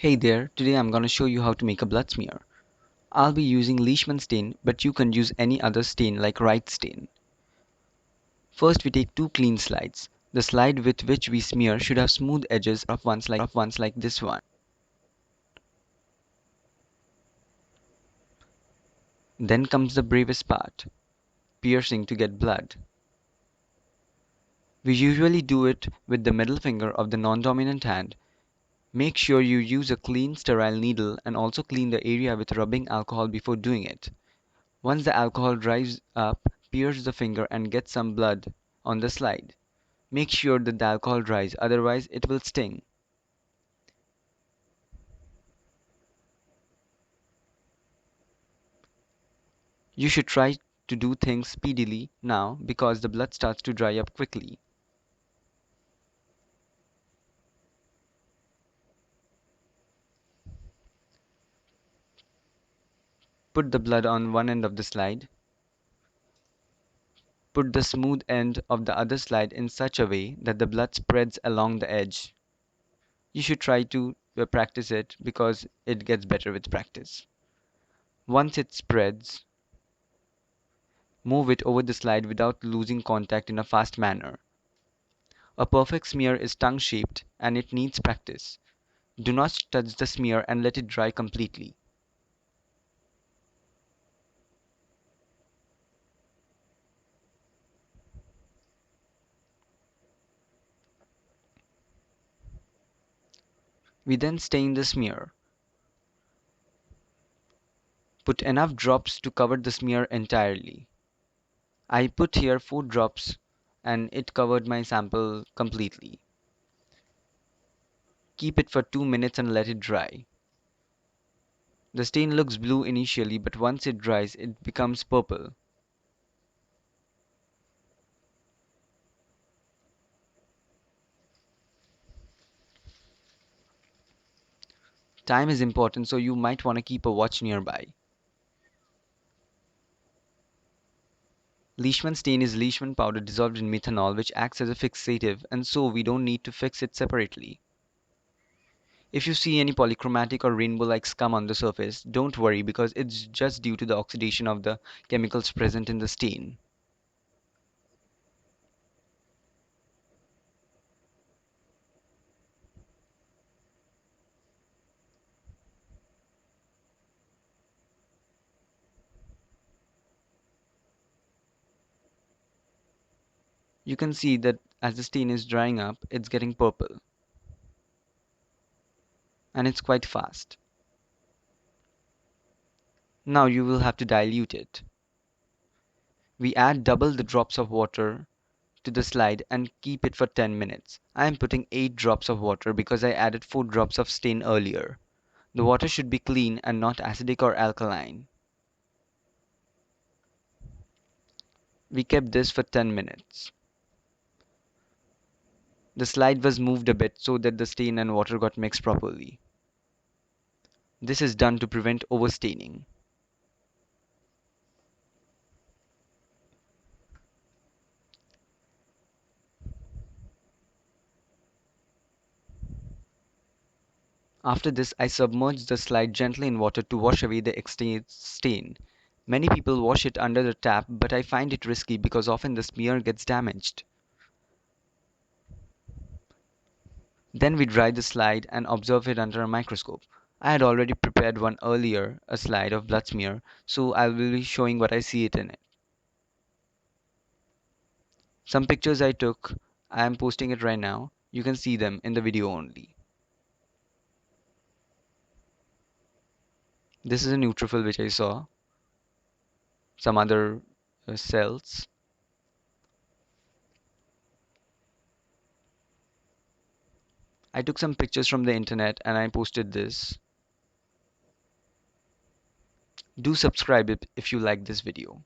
Hey there, today I'm gonna show you how to make a blood smear. I'll be using Leishman stain, but you can use any other stain like Wright stain. First we take two clean slides. The slide with which we smear should have smooth edges of ones like this one. Then comes the bravest part, piercing to get blood. We usually do it with the middle finger of the non-dominant hand. Make sure you use a clean sterile needle and also clean the area with rubbing alcohol before doing it. Once the alcohol dries up, pierce the finger and get some blood on the slide. Make sure that the alcohol dries, otherwise it will sting. You should try to do things speedily now because the blood starts to dry up quickly. Put the blood on one end of the slide. Put the smooth end of the other slide in such a way that the blood spreads along the edge. You should try to practice it because it gets better with practice. Once it spreads, move it over the slide without losing contact in a fast manner. A perfect smear is tongue-shaped and it needs practice. Do not touch the smear and let it dry completely. We then stain the smear. Put enough drops to cover the smear entirely. I put here 4 drops and it covered my sample completely. Keep it for 2 minutes and let it dry. The stain looks blue initially, but once it dries, it becomes purple. Time is important, so you might want to keep a watch nearby. Leishman stain is Leishman powder dissolved in methanol, which acts as a fixative, and so we don't need to fix it separately. If you see any polychromatic or rainbow-like scum on the surface, don't worry because it's just due to the oxidation of the chemicals present in the stain. You can see that as the stain is drying up, it's getting purple. And it's quite fast. Now you will have to dilute it. We add double the drops of water to the slide and keep it for 10 minutes. I am putting 8 drops of water because I added 4 drops of stain earlier. The water should be clean and not acidic or alkaline. We kept this for 10 minutes. The slide was moved a bit so that the stain and water got mixed properly. This is done to prevent overstaining. After this, I submerge the slide gently in water to wash away the extra stain. Many people wash it under the tap, but I find it risky because often the smear gets damaged. Then we dry the slide and observe it under a microscope. I had already prepared one earlier, a slide of blood smear, so I will be showing what I see it in it. Some pictures I took, I am posting it right now. You can see them in the video only. This is a neutrophil which I saw. Some other cells. I took some pictures from the internet and I posted this. Do subscribe if you like this video.